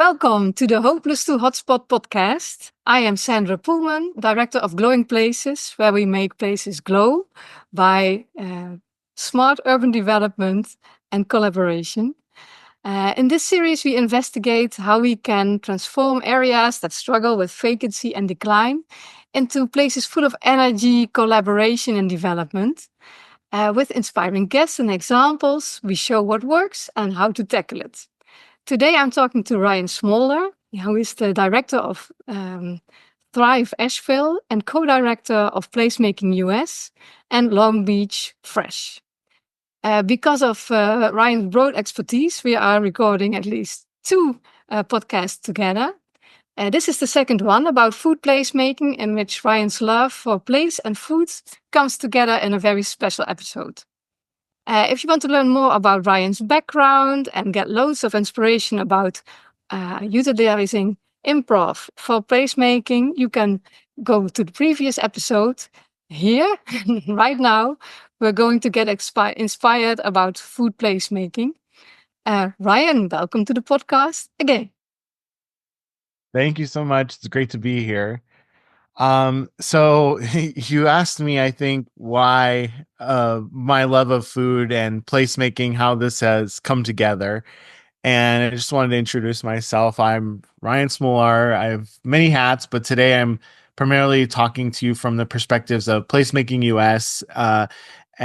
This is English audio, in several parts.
Welcome to the Hopeloos Naar Hotspot Podcast. I am Sandra Poelman, Director of Glowing Places, where we make places glow by smart urban development and collaboration. In this series, we investigate how we can transform areas that struggle with vacancy and decline into places full of energy, collaboration, and development. With inspiring guests and examples, we show what works and how to tackle it. Today, I'm talking to Ryan Smolar, who is the director of Thrive Asheville and co-director of Placemaking US and Long Beach Fresh. Because of Ryan's broad expertise, we are recording at least two podcasts together. This is the second one about food placemaking, in which Ryan's love for place and food comes together in a very special episode. If you want to learn more about Ryan's background and get loads of inspiration about utilizing improv for placemaking, you can go to the previous episode. Here, right now, we're going to get inspired about food placemaking. Ryan, welcome to the podcast again. Thank you so much. It's great to be here. So you asked me, I think, why my love of food and placemaking, how this has come together. And I just wanted to introduce myself. I'm Ryan Smolar. I have many hats, but today I'm primarily talking to you from the perspectives of Placemaking US,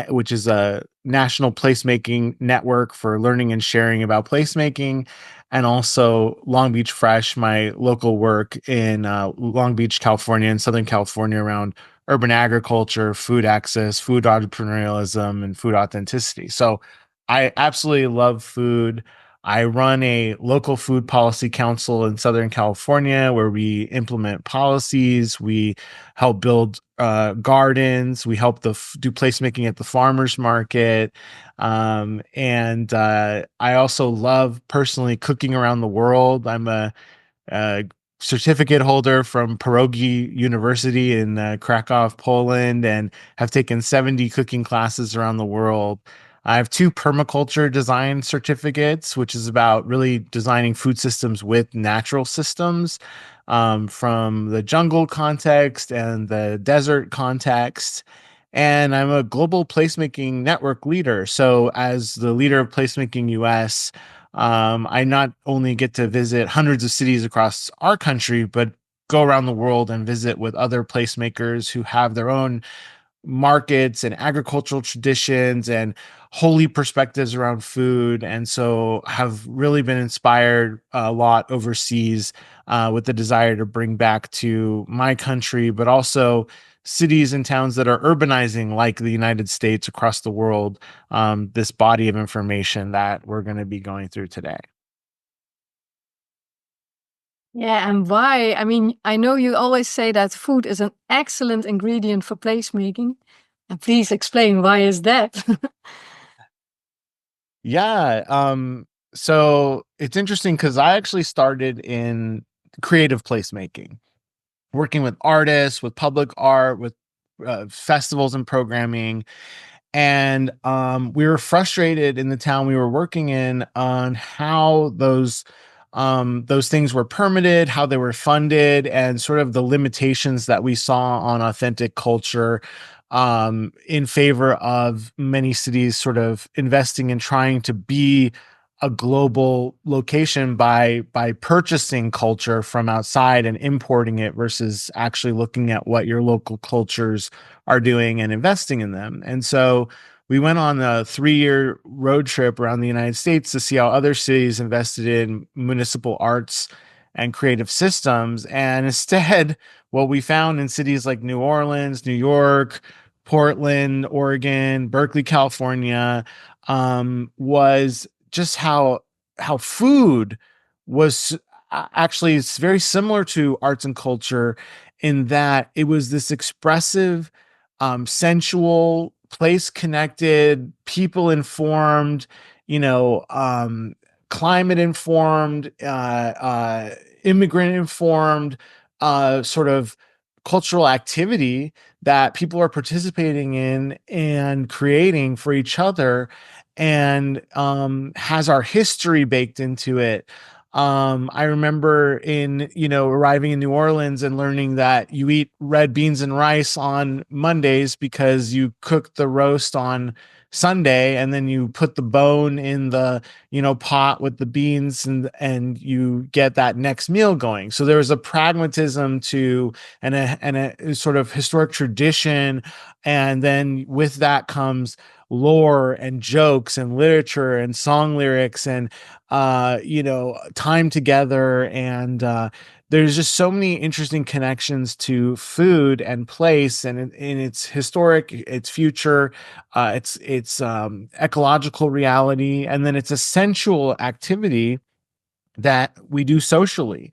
which is a national placemaking network for learning and sharing about placemaking, and also Long Beach Fresh, my local work in Long Beach, California, and Southern California around urban agriculture, food access, food entrepreneurialism, and food authenticity. So I absolutely love food. I run a local food policy council in Southern California where we implement policies. We help build gardens. We help do placemaking at the farmers market. And I also love personally cooking around the world. I'm a certificate holder from Pierogi University in Krakow, Poland, and have taken 70 cooking classes around the world. I have 2 permaculture design certificates, which is about really designing food systems with natural systems, from the jungle context and the desert context. And I'm a global placemaking network leader. So as the leader of Placemaking US, I not only get to visit hundreds of cities across our country, but go around the world and visit with other placemakers who have their own markets and agricultural traditions and holy perspectives around food. And so have really been inspired a lot overseas with the desire to bring back to my country, but also cities and towns that are urbanizing like the United States across the world, this body of information that we're going to be going through today. Yeah, and why? I mean, I know you always say that food is an excellent ingredient for placemaking. And please explain why is that? Yeah. So it's interesting because I actually started in creative placemaking, working with artists, with public art, with festivals and programming. And we were frustrated in the town we were working in on how those things were permitted, how they were funded, and sort of the limitations that we saw on authentic culture, in favor of many cities sort of investing in trying to be a global location by purchasing culture from outside and importing it versus actually looking at what your local cultures are doing and investing in them. And so we went on a 3-year road trip around the United States to see how other cities invested in municipal arts and creative systems. And instead, what we found in cities like New Orleans, New York, Portland, Oregon, Berkeley, California, was just how food was actually it's very similar to arts and culture in that it was this expressive, sensual, place connected, people informed, you know, climate informed, immigrant informed, sort of cultural activity that people are participating in and creating for each other, and has our history baked into it. I remember arriving in New Orleans and learning that you eat red beans and rice on Mondays because you cook the roast on Sunday, and then you put the bone in the, pot with the beans, and you get that next meal going. So there was a pragmatism to, and a sort of historic tradition. And then with that comes lore and jokes and literature and song lyrics and time together. And there's just so many interesting connections to food and place, and in its historic, its future, its ecological reality, and then its essential activity that we do socially.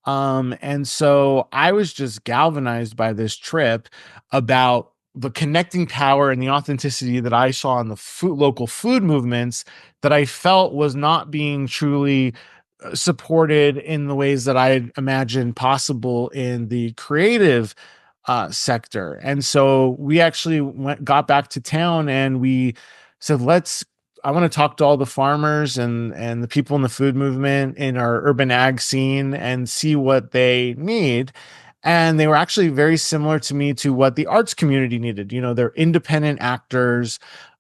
And so I was just galvanized by this trip about the connecting power and the authenticity that I saw in the local food movements that I felt was not being truly supported in the ways that I imagined possible in the creative sector. And so we actually got back to town, and we said, I want to talk to all the farmers and the people in the food movement in our urban ag scene and see what they need. And they were actually very similar to me to what the arts community needed. They're independent actors.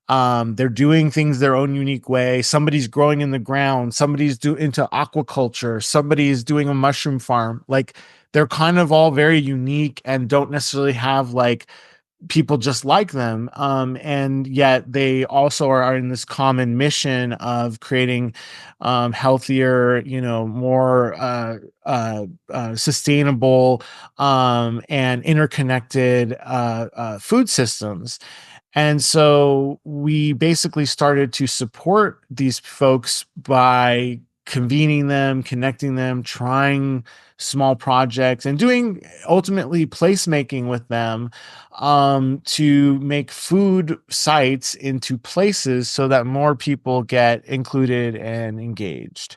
They're doing things their own unique way. Somebody's growing in the ground. Somebody's into aquaculture. Somebody's doing a mushroom farm. Like, they're kind of all very unique and don't necessarily have like people just like them. And yet they also are in this common mission of creating healthier, more sustainable and interconnected food systems. And so we basically started to support these folks by convening them, connecting them, trying small projects, and doing ultimately placemaking with them to make food sites into places so that more people get included and engaged.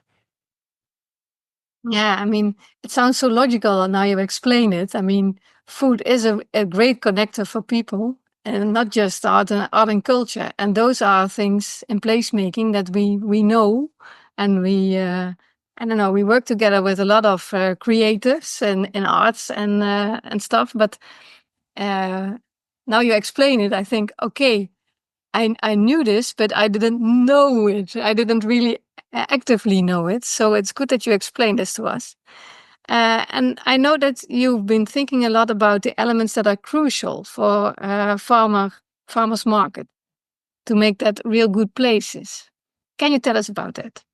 Yeah, I mean, it sounds so logical now you explain it. I mean, food is a great connector for people, and not just art and culture. And those are things in placemaking that we know, and I don't know, we work together with a lot of creators in arts and stuff. But now you explain it, I think, okay, I knew this, but I didn't know it. I didn't really actively know it. So it's good that you explained this to us. And I know that you've been thinking a lot about the elements that are crucial for farmers market to make that real good places. Can you tell us about that?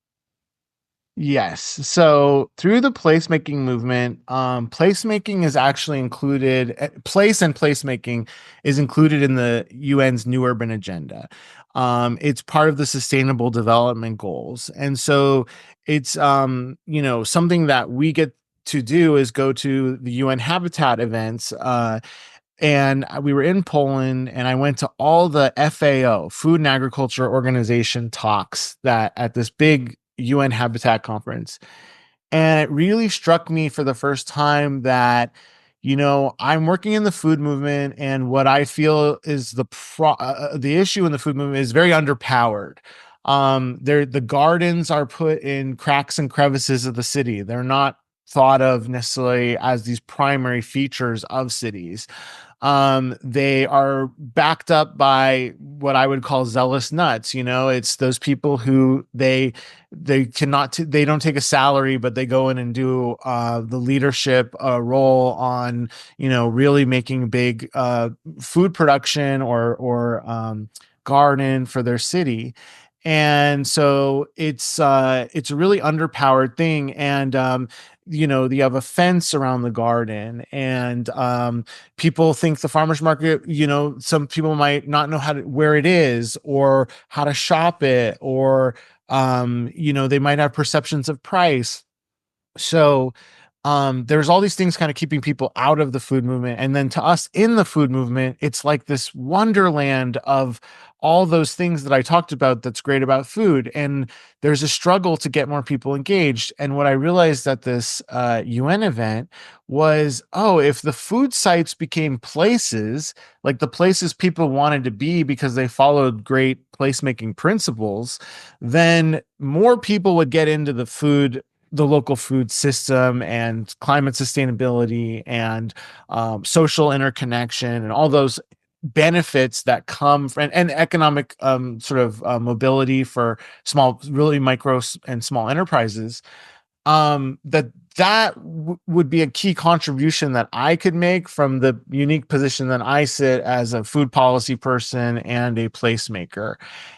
Yes. So through the placemaking movement, placemaking is actually included, place and placemaking is included in the UN's New Urban Agenda. It's part of the Sustainable Development Goals. And so it's, something that we get to do is go to the UN Habitat events. And we were in Poland, and I went to all the FAO, Food and Agriculture Organization talks that at this big UN Habitat conference. And it really struck me for the first time that, I'm working in the food movement, and what I feel is the issue in the food movement is very underpowered. The gardens are put in cracks and crevices of the city. They're not thought of necessarily as these primary features of cities. They are backed up by what I would call zealous nuts. It's those people who they cannot they don't take a salary, but they go in and do the leadership role on really making big food production or garden for their city. And so it's a really underpowered thing. And you have a fence around the garden, and people think the farmers market, some people might not know where it is or how to shop it, or they might have perceptions of price. So there's all these things kind of keeping people out of the food movement. And then to us in the food movement, it's like this wonderland of all those things that I talked about that's great about food. And there's a struggle to get more people engaged. And what I realized at this UN event was, if the food sites became places, like the places people wanted to be because they followed great placemaking principles, then more people would get into the food the local food system and climate sustainability and social interconnection and all those benefits that come from and economic sort of mobility for small, really and small enterprises, that would be a key contribution that I could make from the unique position that I sit as a food policy person and a placemaker.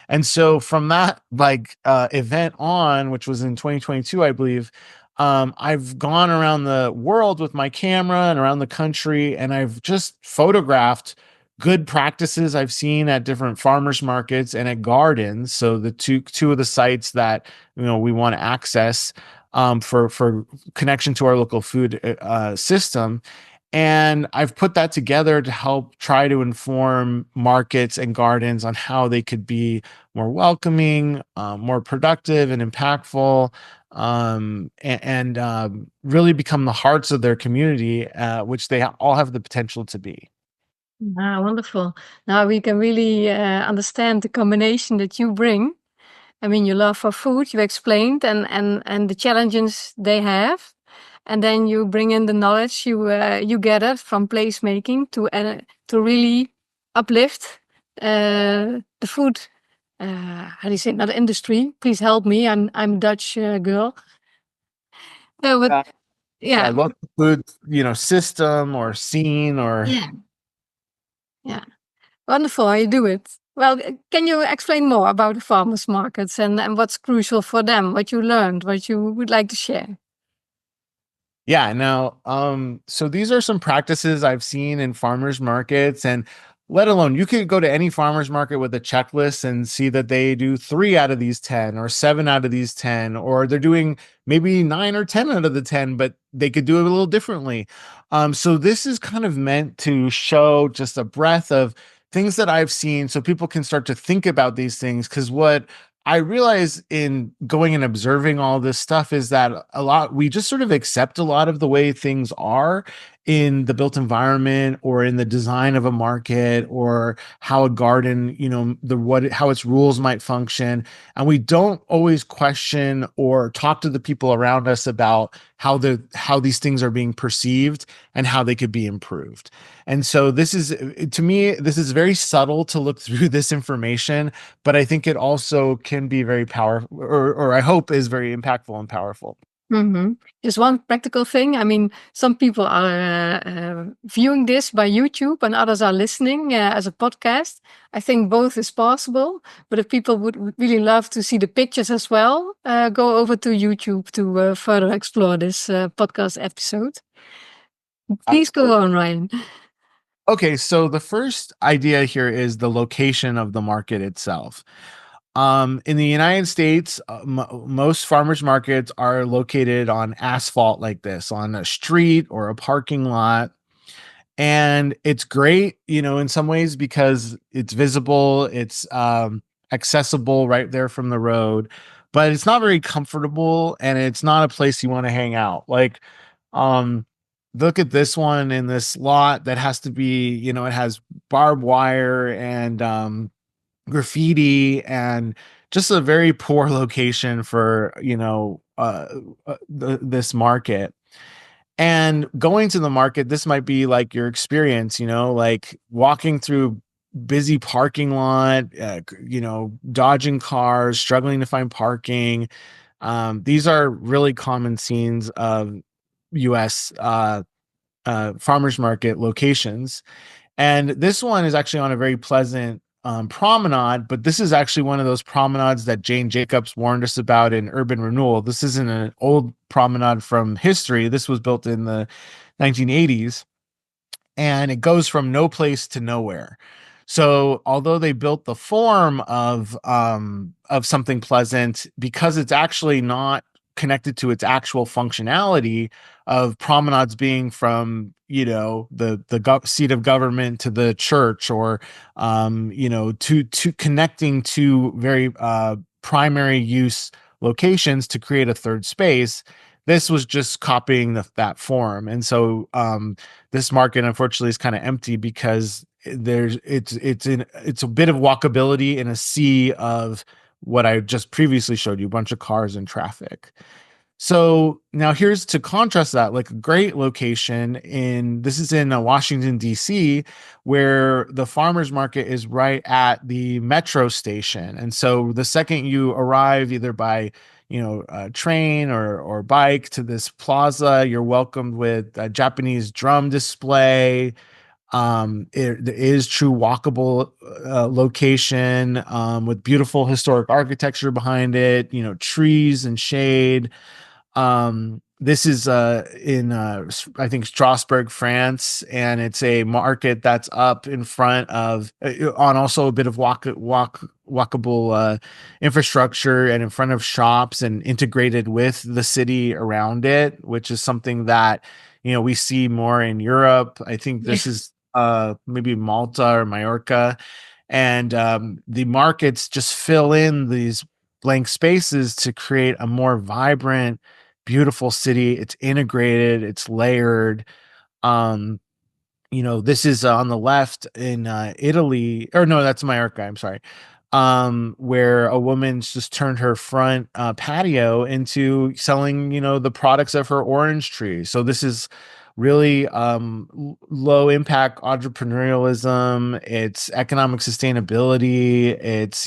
And so from that event on, which was in 2022, I believe, I've gone around the world with my camera and around the country, and I've just photographed good practices I've seen at different farmers markets and at gardens. So the two of the sites that we want to access for connection to our local food system. And I've put that together to help try to inform markets and gardens on how they could be more welcoming, more productive and impactful, and really become the hearts of their community, which they all have the potential to be. Ah, wonderful. Now we can really understand the combination that you bring. I mean, your love for food, you explained, and the challenges they have. And then you bring in the knowledge you gathered from placemaking to really uplift the food. How do you say it? Not industry. Please help me. I'm Dutch girl. No, but Yeah, yeah, local food, system or scene or yeah, yeah. Wonderful how you do it. Well, can you explain more about the farmers markets and what's crucial for them, what you learned, what you would like to share? Yeah, now, so these are some practices I've seen in farmers markets, and let alone you could go to any farmers market with a checklist and see that they do 3 out of these 10 or 7 out of these 10, or they're doing maybe 9 or 10 out of the 10, but they could do it a little differently. So this is kind of meant to show just a breadth of things that I've seen so people can start to think about these things. Because what I realize in going and observing all this stuff is that we just sort of accept a lot of the way things are in the built environment or in the design of a market or how a garden, how its rules might function. And we don't always question or talk to the people around us about how these things are being perceived and how they could be improved. And so to me, this is very subtle to look through this information, but I think it also can be very powerful, or I hope is very impactful and powerful. Just one practical thing. I mean, some people are viewing this by YouTube and others are listening as a podcast. I think both is possible. But if people would really love to see the pictures as well, go over to YouTube to further explore this podcast episode. Please go on, Ryan. Okay, so the first idea here is the location of the market itself. In the United States, most farmers markets are located on asphalt like this, on a street or a parking lot. And it's great, in some ways because it's visible, it's accessible right there from the road, but it's not very comfortable and it's not a place you want to hang out. Um, look at this one in this lot that has to be, it has barbed wire and graffiti and just a very poor location for this market. And going to the market, this might be like your experience, like walking through busy parking lot, dodging cars, struggling to find parking. These are really common scenes of US farmers market locations. And this one is actually on a very pleasant promenade, but this is actually one of those promenades that Jane Jacobs warned us about in Urban Renewal. This isn't an old promenade from history. This was built in the 1980s, and it goes from no place to nowhere. So although they built the form of something pleasant, because it's actually not connected to its actual functionality of promenades being from the seat of government to the church, or to connecting to very primary use locations to create a third space. This was just copying that form. And so this market unfortunately is kind of empty because it's a bit of walkability in a sea of what I just previously showed you, a bunch of cars and traffic. So now here's to contrast that, like a great location this is in Washington, D.C., where the farmers market is right at the metro station. And so the second you arrive, either by, train or bike to this plaza, you're welcomed with a Japanese drum display. It is true walkable location with beautiful historic architecture behind it, trees and shade. This is in I think Strasbourg, France, and it's a market that's up in front of on also a bit of walkable infrastructure and in front of shops and integrated with the city around it, which is something that we see more in Europe. I think Yeah. this is maybe Malta or Mallorca, and the markets just fill in these blank spaces to create a more vibrant, beautiful city. It's integrated, it's layered. Um, this is on the left in Italy, or no, that's Mallorca. I'm sorry. Where a woman's just turned her front patio into selling, the products of her orange tree. So this is really low impact entrepreneurialism. It's economic sustainability. It's,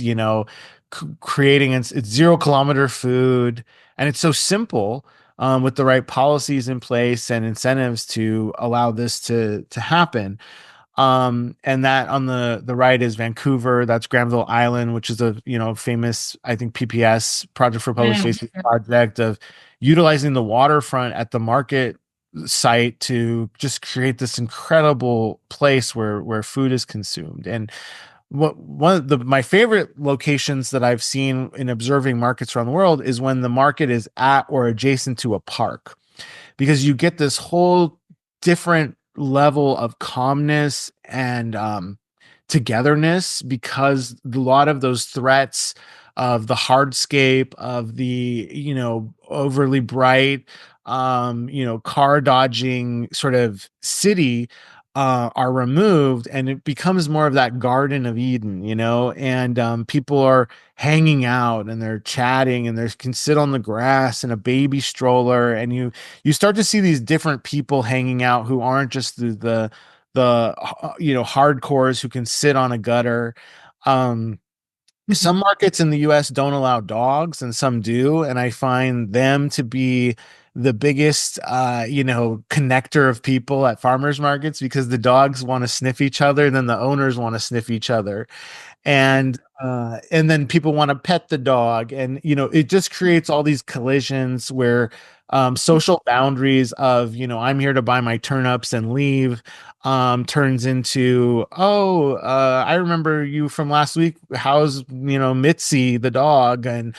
creating it's 0 kilometer food, and it's so simple with the right policies in place and incentives to allow this to happen. And that on the right is Vancouver. That's Granville Island, which is a famous, I think, PPS, Project for Public Yeah. Spaces project of utilizing the waterfront at the market site to just create this incredible place where food is consumed. And one of my favorite locations that I've seen in observing markets around the world is when the market is at or adjacent to a park, because you get this whole different level of calmness and togetherness, because a lot of those threats of the hardscape of the overly bright car dodging sort of city are removed, and it becomes more of that Garden of Eden, and people are hanging out and they're chatting and they can sit on the grass in a baby stroller, and you start to see these different people hanging out who aren't just the hardcores who can sit on a gutter. um some markets in the US don't allow dogs and some do, and I find them to be the biggest connector of people at farmers markets, because the dogs want to sniff each other, then the owners want to sniff each other, and then people want to pet the dog, and it just creates all these collisions where social boundaries of I'm here to buy my turnips and leave turns into, oh, I remember you from last week, how's Mitzi the dog, and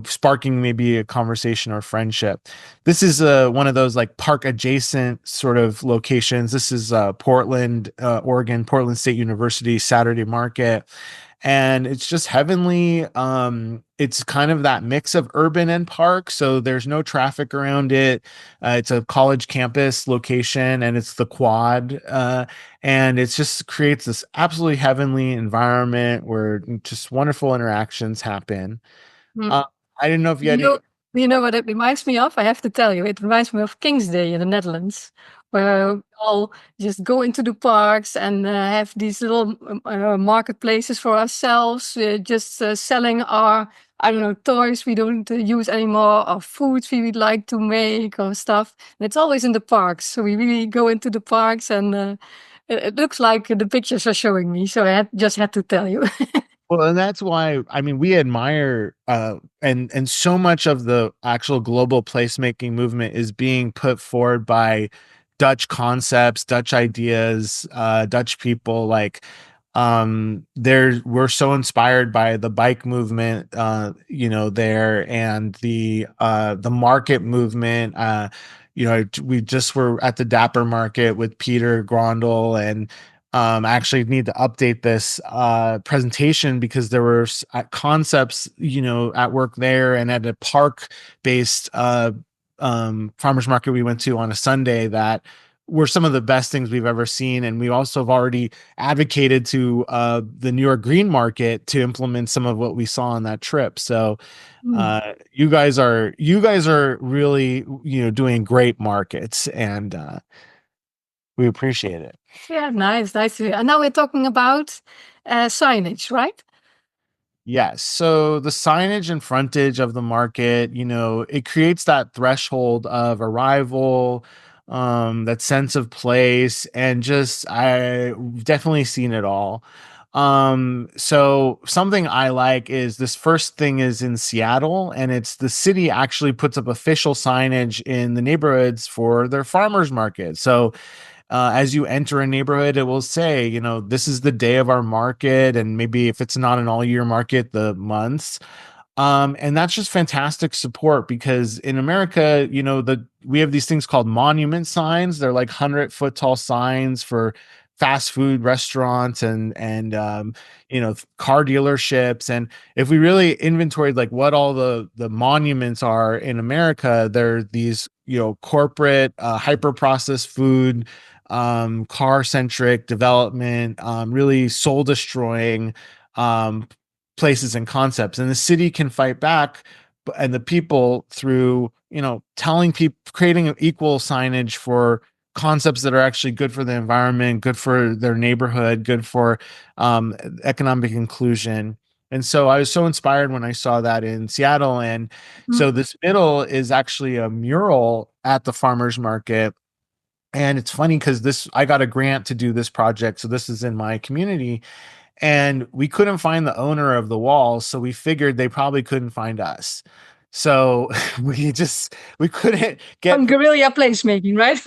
sparking maybe a conversation or friendship. This is one of those like park adjacent sort of locations. This is Portland, Oregon, Portland State University Saturday Market. And it's just heavenly. It's kind of that mix of urban and park. So there's no traffic around it. It's a college campus location, and it's the quad. And it just creates this absolutely heavenly environment where just wonderful interactions happen. Mm. Uh, I didn't know if you You had any. know, you know what it reminds me of? I have to tell you, it reminds me of King's Day in the Netherlands, where we all just go into the parks and have these little marketplaces for ourselves, just selling our, I don't know, toys we don't use anymore, or foods we would like to make or stuff. And it's always in the parks. So we really go into the parks, and it looks like the pictures are showing me. So just had to tell you. Well, and that's why, I mean, we admire and so much of the actual global placemaking movement is being put forward by Dutch concepts, Dutch ideas, Dutch people. Like we're so inspired by the bike movement there, and the market movement. We just were at the Dapper Market with Peter Grondel, and I actually need to update this presentation, because there were concepts at work there, and at a park based farmers market we went to on a Sunday, that were some of the best things we've ever seen. And we also have already advocated to the New York Green Market to implement some of what we saw on that trip. So Hmm. you guys are really, doing great markets, and we appreciate it. Yeah, nice, nice to hear. And now we're talking about signage, right? Yes. So the signage and frontage of the market, it creates that threshold of arrival, that sense of place, and just I've definitely seen it all. So something I like is this first thing is in Seattle, and it's the city actually puts up official signage in the neighborhoods for their farmers market. So as you enter a neighborhood, it will say, this is the day of our market, and maybe if it's not an all year market, the months. And that's just fantastic support, because in America, we have these things called monument signs. They're like 100-foot tall signs for fast food restaurants and car dealerships. And if we really inventoried like what all the monuments are in America, they're these corporate hyper processed food, car centric development, really soul destroying um places and concepts. And the city can fight back, and the people, through telling people, creating equal signage for concepts that are actually good for the environment, good for their neighborhood, good for economic inclusion. And so I was so inspired when I saw that in Seattle. And Mm. so this middle is actually a mural at the farmers market. And it's funny because I got a grant to do this project, so this is in my community, and we couldn't find the owner of the wall, so we figured they probably couldn't find us. So we couldn't Some get guerrilla placemaking, right?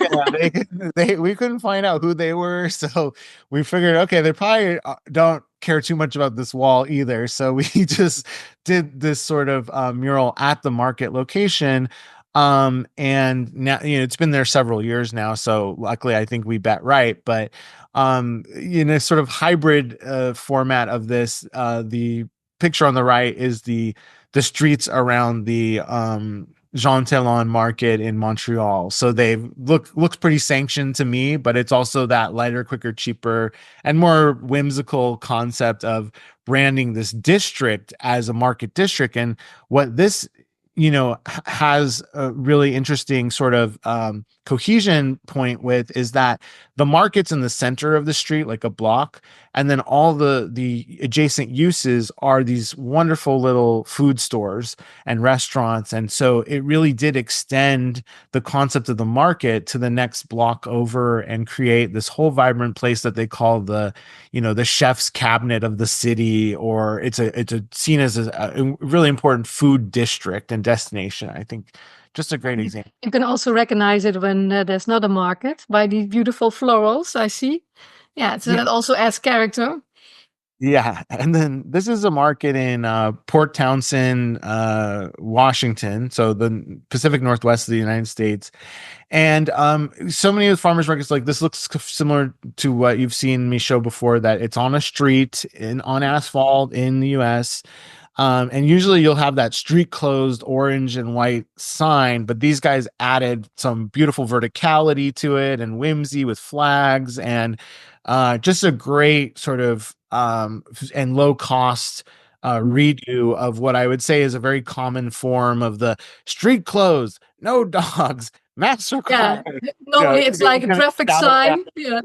yeah, we couldn't find out who they were. So we figured, okay, they probably don't care too much about this wall either. So we just did this sort of mural at the market location. And now, it's been there several years now. So luckily, I think we bet right. But sort of hybrid format of this, the picture on the right is the streets around the Jean Talon market in Montreal. So they looks pretty sanctioned to me, but it's also that lighter, quicker, cheaper, and more whimsical concept of branding this district as a market district. And what this has a really interesting sort of cohesion point with is that the market's in the center of the street, like a block, and then all the adjacent uses are these wonderful little food stores and restaurants. And so it really did extend the concept of the market to the next block over and create this whole vibrant place that they call the chef's cabinet of the city, or it's a seen as a really important food district and destination. I think just a great example. You can also recognize it when there's not a market by these beautiful florals I see. Yeah, so Yeah. that also adds character. Yeah, and then this is a market in Port Townsend, Washington, so the Pacific Northwest of the United States. And so many of the farmers markets like this looks similar to what you've seen me show before, that it's on a street on asphalt in the US. And usually you'll have that street closed orange and white sign, but these guys added some beautiful verticality to it and whimsy with flags, and just a great sort of and low cost redo of what I would say is a very common form of the street closed, no dogs, masks Yeah, required. normally You're it's getting like a kind of traffic shouted at. sign. Yeah,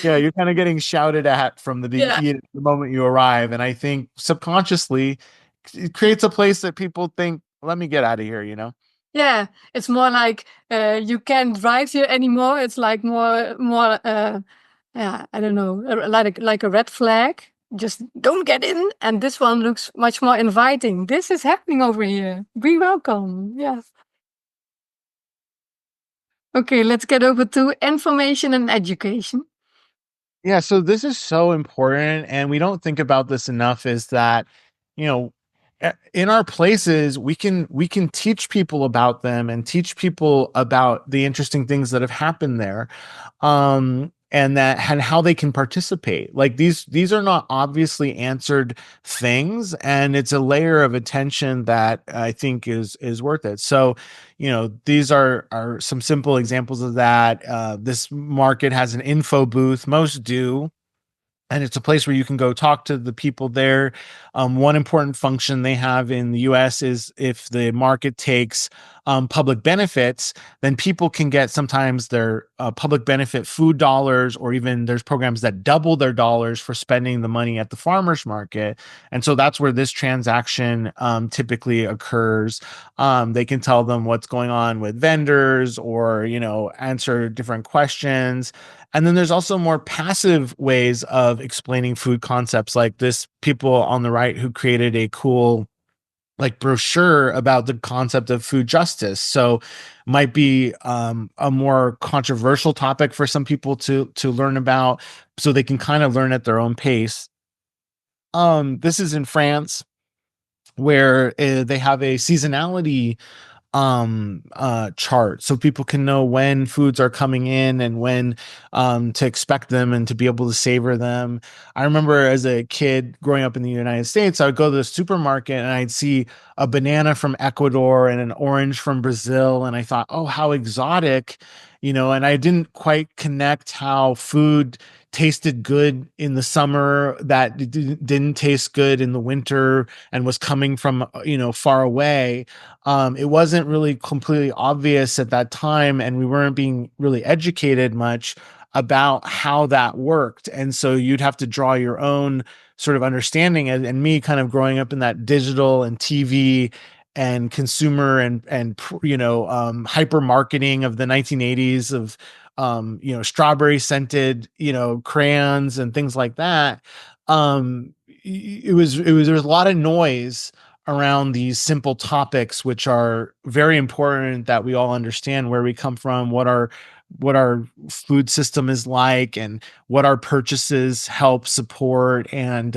Yeah, you're kind of getting shouted at from yeah, the moment you arrive. And I think subconsciously it creates a place that people think, let me get out of here. yeah. It's more like you can't drive here anymore. It's like more. Yeah, I don't know, like a red flag. Just don't get in. And this one looks much more inviting. This is happening over here. Be welcome. Yes. Okay, let's get over to information and education. Yeah, so this is so important, and we don't think about this enough, is that, you know, in our places, we can teach people about them and teach people about the interesting things that have happened there. and how they can participate. Like these are not obviously answered things, and it's a layer of attention that I think is worth it. So, these are some simple examples of that. This market has an info booth. Most do, and it's a place where you can go talk to the people there. One important function they have in the US is if the market takes public benefits, then people can get sometimes their public benefit food dollars, or even there's programs that double their dollars for spending the money at the farmers market. And so that's where this transaction typically occurs. They can tell them what's going on with vendors, or, answer different questions. And then there's also more passive ways of explaining food concepts, like this people on the right who created a cool like brochure about the concept of food justice. So might be a more controversial topic for some people to learn about, so they can kind of learn at their own pace. This is in France, where they have a seasonality chart, so people can know when foods are coming in and when to expect them and to be able to savor them. I remember as a kid growing up in the United States, I would go to the supermarket and I'd see a banana from Ecuador and an orange from Brazil, and I thought, oh, how exotic, and I didn't quite connect how food tasted good in the summer that didn't taste good in the winter and was coming from far away. It wasn't really completely obvious at that time, and we weren't being really educated much about how that worked. And so you'd have to draw your own sort of understanding. And me kind of growing up in that digital and TV and consumer and hyper marketing of the 1980s, of strawberry scented crayons and things like that. There was a lot of noise around these simple topics, which are very important that we all understand where we come from, what our food system is like, and what our purchases help support, and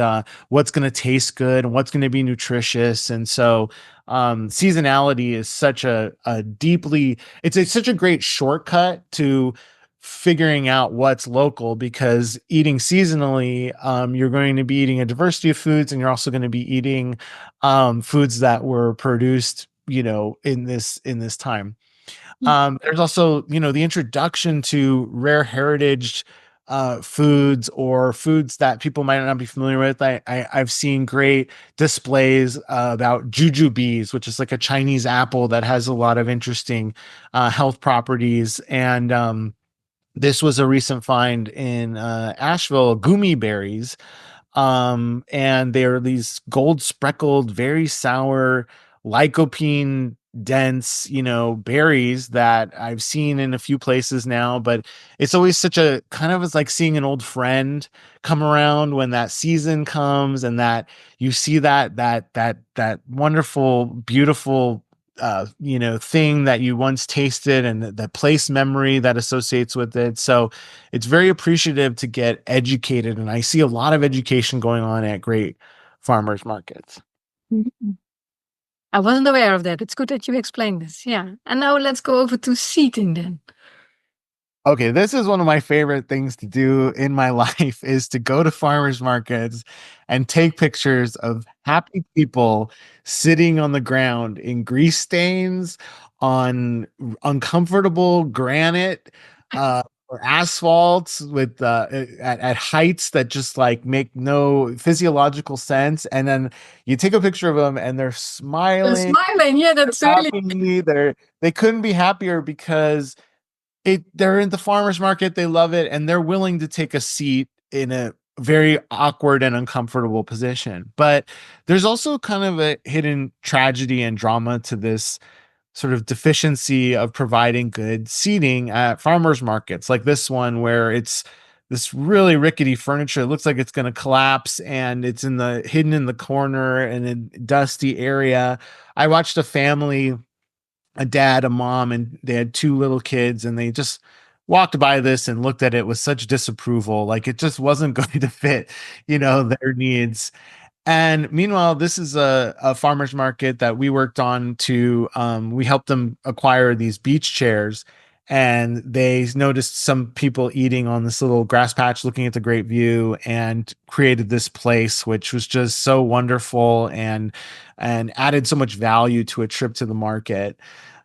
what's going to taste good and what's going to be nutritious. And so seasonality is such such a great shortcut to figuring out what's local, because eating seasonally, you're going to be eating a diversity of foods, and you're also going to be eating foods that were produced in this time. There's also the introduction to rare heritage foods, or foods that people might not be familiar with. I've seen great displays about jujubes, which is like a Chinese apple that has a lot of interesting health properties. And this was a recent find in Asheville, gummy berries. And they're these gold speckled, very sour, lycopene dense, berries that I've seen in a few places now. But it's always such a kind of, it's like seeing an old friend come around when that season comes, and that you see that wonderful, beautiful thing that you once tasted, and the place memory that associates with it. So it's very appreciative to get educated, and I see a lot of education going on at great farmers markets. Mhm. I wasn't aware of that. It's good that you explained this. Yeah. And now let's go over to seating then. Okay, this is one of my favorite things to do in my life, is to go to farmers markets and take pictures of happy people sitting on the ground in grease stains, on uncomfortable granite or asphalt, with at heights that just like make no physiological sense. And then you take a picture of them and they're They're smiling, smiling. Yeah, that's really. happy. They couldn't be happier, because they're in the farmers market, they love it, and they're willing to take a seat in a very awkward and uncomfortable position. But there's also kind of a hidden tragedy and drama to this sort of deficiency of providing good seating at farmers markets, like this one, where it's this really rickety furniture. It looks like it's going to collapse, and it's hidden in the corner in a dusty area. I watched a family, a dad, a mom, and they had two little kids, and they just walked by this and looked at it with such disapproval, like it just wasn't going to fit, their needs. And meanwhile, this is a farmer's market that we worked on to, we helped them acquire these beach chairs. and they noticed some people eating on this little grass patch looking at the great view, and created this place which was just so wonderful and added so much value to a trip to the market.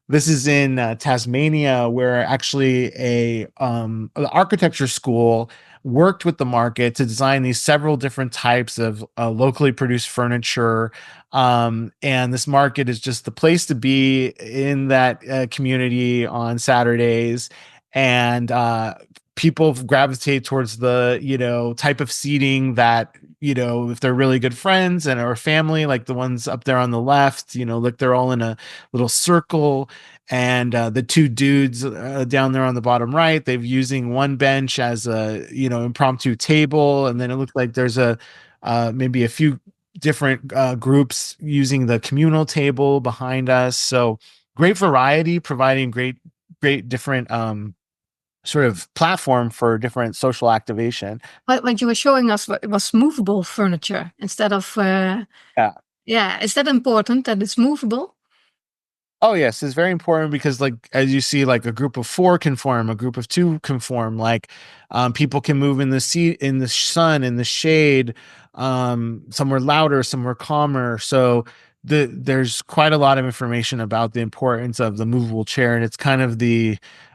This is in Tasmania, where actually an architecture school worked with the market to design these several different types of locally produced furniture. And this market is just the place to be in that community on Saturdays. And people gravitate towards the, type of seating that, if they're really good friends and or family, like the ones up there on the left, look, they're all in a little circle. And the two dudes down there on the bottom right, they've using one bench as a impromptu table, and then it looks like there's a maybe a few different groups using the communal table behind us. So great variety, providing great different sort of platform for different social activation. What you were showing us was movable furniture instead of. Yeah. Yeah, is that important that it's movable? Oh yes, it's very important because, like, as you see, like a group of four can form, a group of two can form. Like, people can move in the seat, in the sun, in the shade. Some were louder, some were calmer. So there's quite a lot of information about the importance of the movable chair, and it's kind of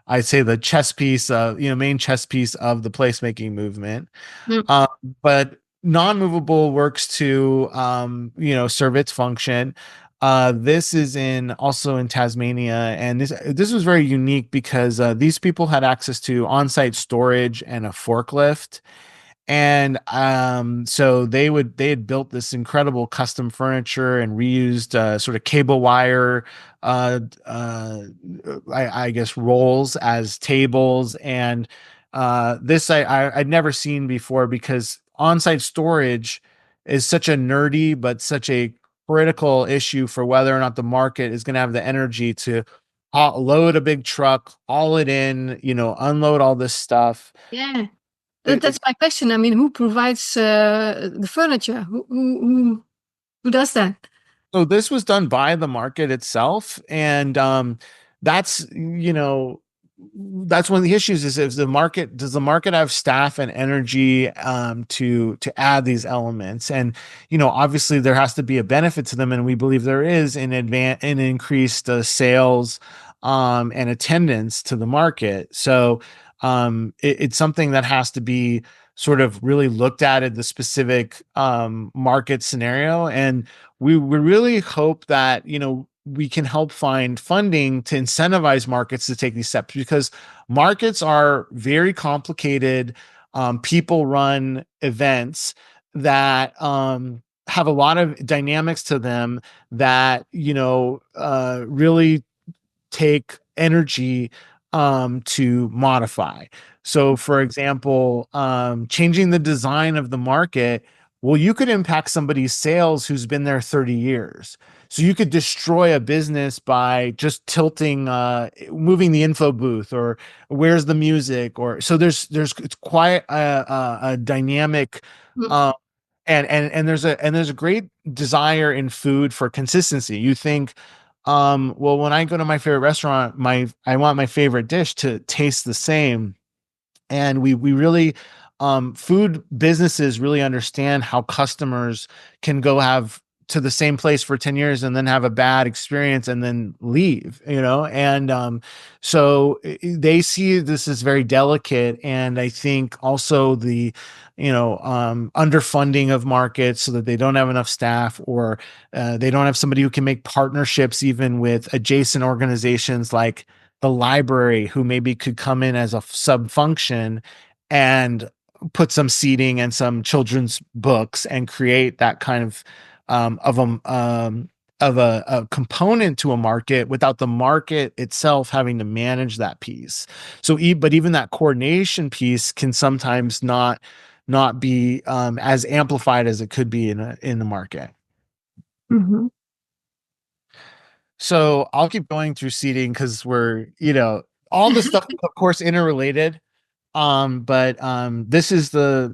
I'd say the chess piece of main chess piece of the placemaking movement. Mm. Um, but non-movable works to serve its function. This is also in Tasmania, and this was very unique because these people had access to on-site storage and a forklift. And so they had built this incredible custom furniture and reused sort of cable wire, I guess, rolls as tables. And this I'd never seen before, because on-site storage is such a nerdy but such a critical issue for whether or not the market is going to have the energy to load a big truck, haul it in, unload all this stuff. Yeah, It, that's my question. I mean, who provides the furniture? Who does that? So this was done by the market itself, and that's that's one of the issues, is if does the market have staff and energy to add these elements? And obviously there has to be a benefit to them, and we believe there is in increased sales and attendance to the market. So it's something that has to be sort of really looked at the specific market scenario. And we really hope that we can help find funding to incentivize markets to take these steps, because markets are very complicated, people run events that have a lot of dynamics to them that really take energy to modify. So, for example, changing the design of the market, well, you could impact somebody's sales who's been there 30 years. So you could destroy a business by just moving the info booth, or where's the music, or so it's quite a dynamic, Mm. uh, and there's a great desire in food for consistency. You think, well, when I go to my favorite restaurant, I want my favorite dish to taste the same. And we really, food businesses really understand how customers can go have to the same place for 10 years and then have a bad experience and then leave, and so they see this as very delicate. And I think also the underfunding of markets, so that they don't have enough staff, or they don't have somebody who can make partnerships even with adjacent organizations like the library, who maybe could come in as a sub function and put some seating and some children's books and create that kind of a component to a market without the market itself having to manage that piece. So, but even that coordination piece can sometimes not be as amplified as it could be in the market. Mhm. So I'll keep going through seating, because we're, all this stuff is of course interrelated. But this is the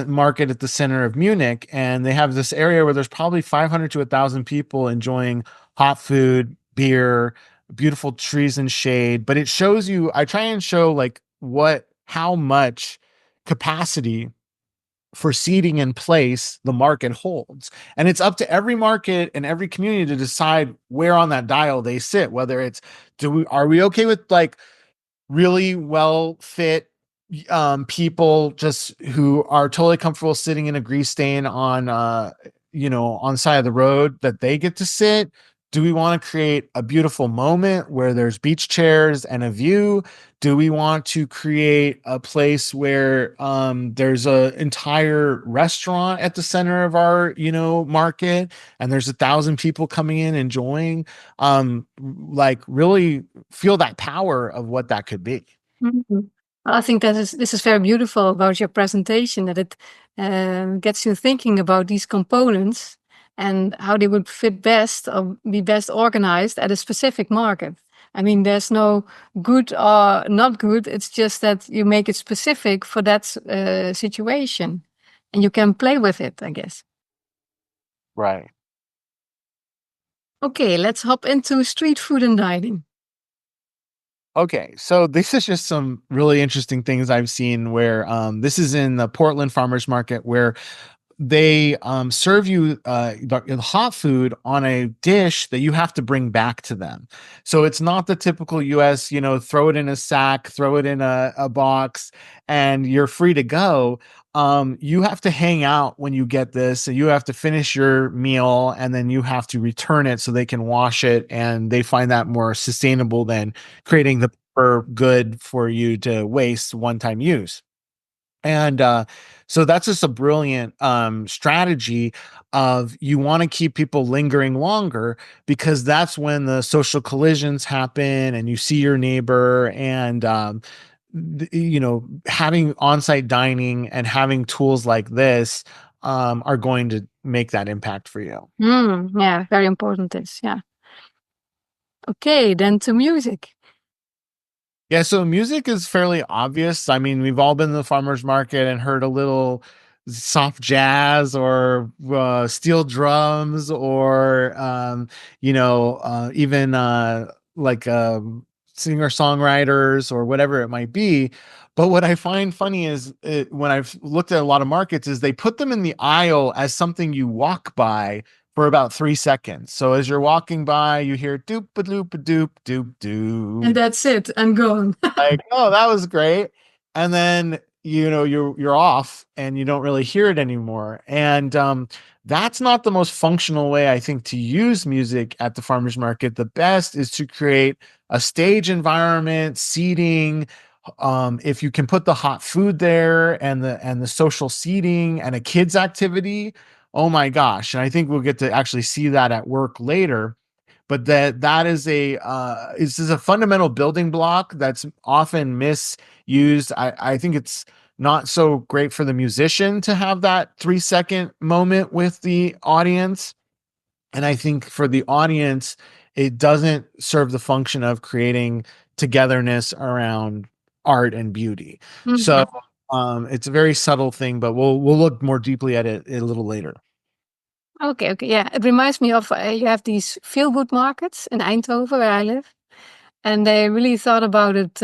market at the center of Munich, and they have this area where there's probably 500 to 1,000 people enjoying hot food, beer, beautiful trees and shade, but it shows you, I try and show like how much capacity for seating in place the market holds. And it's up to every market and every community to decide where on that dial they sit, whether it's, are we okay with like really well fit people just who are totally comfortable sitting in a grease stain on on the side of the road that they get to sit? Do we want to create a beautiful moment where there's beach chairs and a view? Do we want to create a place where there's a entire restaurant at the center of our market, and there's 1,000 people coming in enjoying? Like really feel that power of what that could be. Mhm. I think this is very beautiful about your presentation, that it gets you thinking about these components and how they would fit best or be best organized at a specific market. I mean, there's no good or not good. It's just that you make it specific for that situation, and you can play with it, I guess. Right. Okay, let's hop into street food and dining. Okay, so this is just some really interesting things I've seen where this is in the Portland Farmers Market, where they serve you the hot food on a dish that you have to bring back to them. So it's not the typical US, throw it in a sack, throw it in a box, and you're free to go. You have to hang out when you get this, and you have to finish your meal, and then you have to return it so they can wash it, and they find that more sustainable than creating the good for you to waste one-time use. And so that's just a brilliant strategy of, you want to keep people lingering longer, because that's when the social collisions happen and you see your neighbor. And having on-site dining and having tools like this are going to make that impact for you. Yeah, very important this. Yeah. Okay, then to music. Yeah, so music is fairly obvious. I mean, we've all been to the farmer's market and heard a little soft jazz or steel drums, or even like singer-songwriters or whatever it might be. But what I find funny is, when I've looked at a lot of markets, is they put them in the aisle as something you walk by for about 3 seconds. So as you're walking by, you hear doop a doop a doop doop doop. And that's it. I'm gone. Like, oh, that was great. And then, you're off and you don't really hear it anymore. And that's not the most functional way, I think, to use music at the farmers market. The best is to create a stage environment, seating. If you can put the hot food there and the social seating and a kids activity, oh my gosh. And I think we'll get to actually see that at work later. But that is a fundamental building block that's often misused. I think it's not so great for the musician to have that 3-second moment with the audience. And I think for the audience, it doesn't serve the function of creating togetherness around art and beauty. So it's a very subtle thing, but we'll look more deeply at it a little later. Okay. Yeah. It reminds me of, you have these feel-good markets in Eindhoven, where I live, and they really thought about it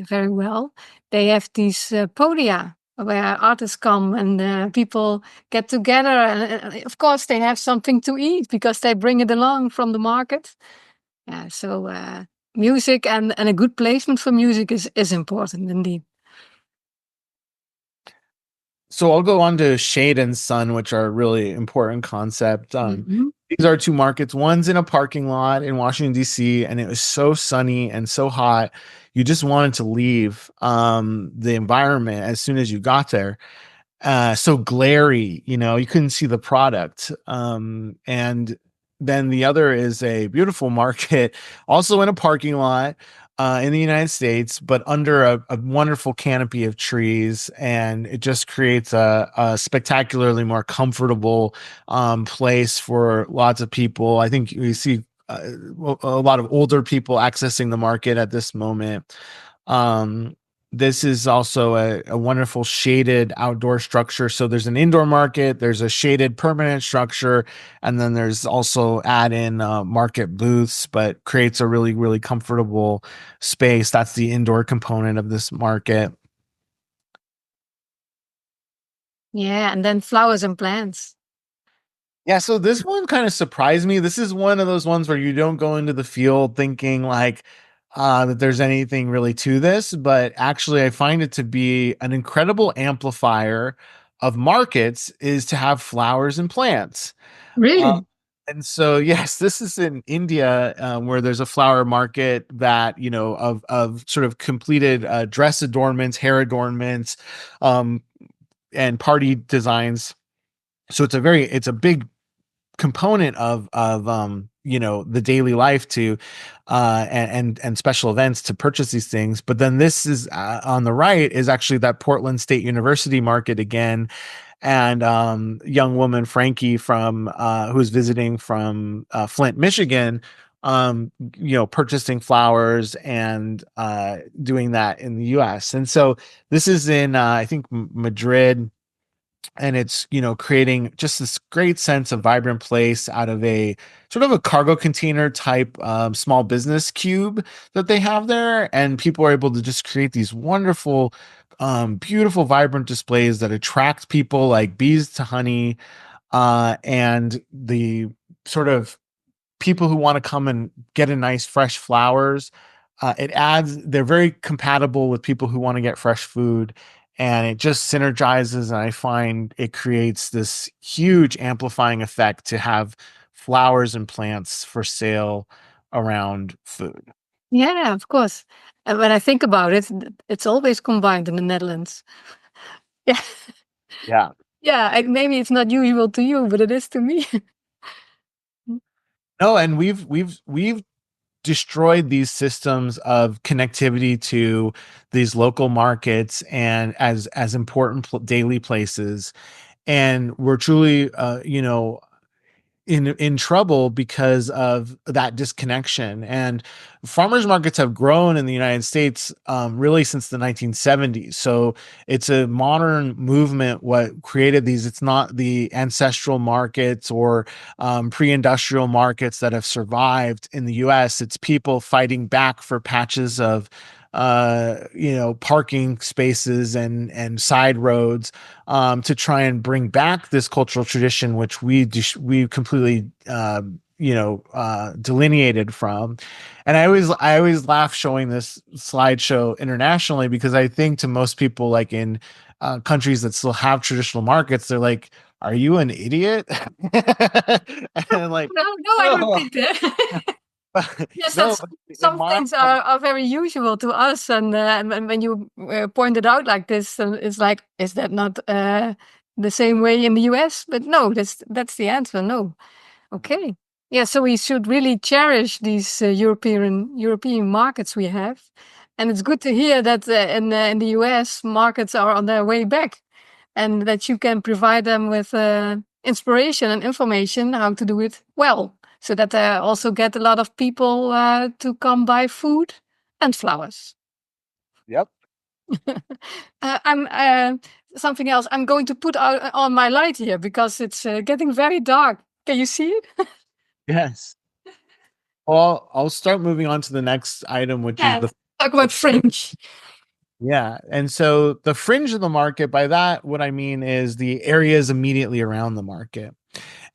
very well. They have these podia where artists come and people get together, and of course they have something to eat because they bring it along from the market. Yeah. So music and a good placement for music is important indeed. So I'll go on to shade and sun, which are a really important concept. These are 2 markets. One's in a parking lot in Washington, D.C., and it was so sunny and so hot. You just wanted to leave the environment as soon as you got there. So glary, you couldn't see the product. And then the other is a beautiful market, also in a parking lot in the United States, but under a wonderful canopy of trees. And it just creates a spectacularly more comfortable place for lots of people. I think we see a lot of older people accessing the market at this moment. this is also a wonderful shaded outdoor structure. So there's an indoor market, there's a shaded permanent structure, and then there's also add in market booths, but creates a really, really comfortable space. That's the indoor component of this market. Yeah, and then flowers and plants. Yeah, so this one kind of surprised me. This is one of those ones where you don't go into the field thinking like that there's anything really to this, but actually I find it to be an incredible amplifier of markets is to have flowers and plants. Uh, Really? and so yes, this is in India where there's a flower market that of sort of completed dress adornments, hair adornments, um, and party designs. So it's a big component of the daily life to and special events to purchase these things. But then this is on the right is actually that Portland State University market again, and young woman Frankie from who's visiting from Flint, Michigan, purchasing flowers and doing that in the US. And so this is in I think Madrid, and it's creating just this great sense of vibrant place out of a sort of a cargo container type small business cube that they have there, and people are able to just create these wonderful beautiful vibrant displays that attract people like bees to honey, and the sort of people who want to come and get a nice fresh flowers. They're very compatible with people who want to get fresh food, and it just synergizes. And I find it creates this huge amplifying effect to have flowers and plants for sale around food. Yeah, of course. And when I think about it, it's always combined in the Netherlands. Yeah, Yeah. yeah. Maybe it's not usual to you, but it is to me. No, and we've destroyed these systems of connectivity to these local markets and as important daily places, and we're truly in trouble because of that disconnection. And farmers markets have grown in the United States really since the 1970s. So it's a modern movement. What created these? It's not the ancestral markets or pre-industrial markets that have survived in the U.S. It's people fighting back for patches of parking spaces and side roads, to try and bring back this cultural tradition, which we completely delineated from. And I always laugh showing this slideshow internationally, because I think to most people, like in countries that still have traditional markets, they're like, "Are you an idiot?" And like, No, no, I don't no, think that. Yes, no, that's but in some my things are very usual to us, and when you point it out like this, it's like, is that not the same way in the US? But no, that's the answer. No. Okay. Yeah, so we should really cherish these European markets we have, and it's good to hear that in the US markets are on their way back, and that you can provide them with inspiration and information how to do it well, so that they also get a lot of people to come buy food and flowers. Yep. I'm something else. I'm going to put out on my light here because it's getting very dark. Can you see it? Yes. Well, I'll start moving on to the next item, which is Yeah. Talk about French. yeah. And so the fringe of the market, by that, what I mean is the areas immediately around the market.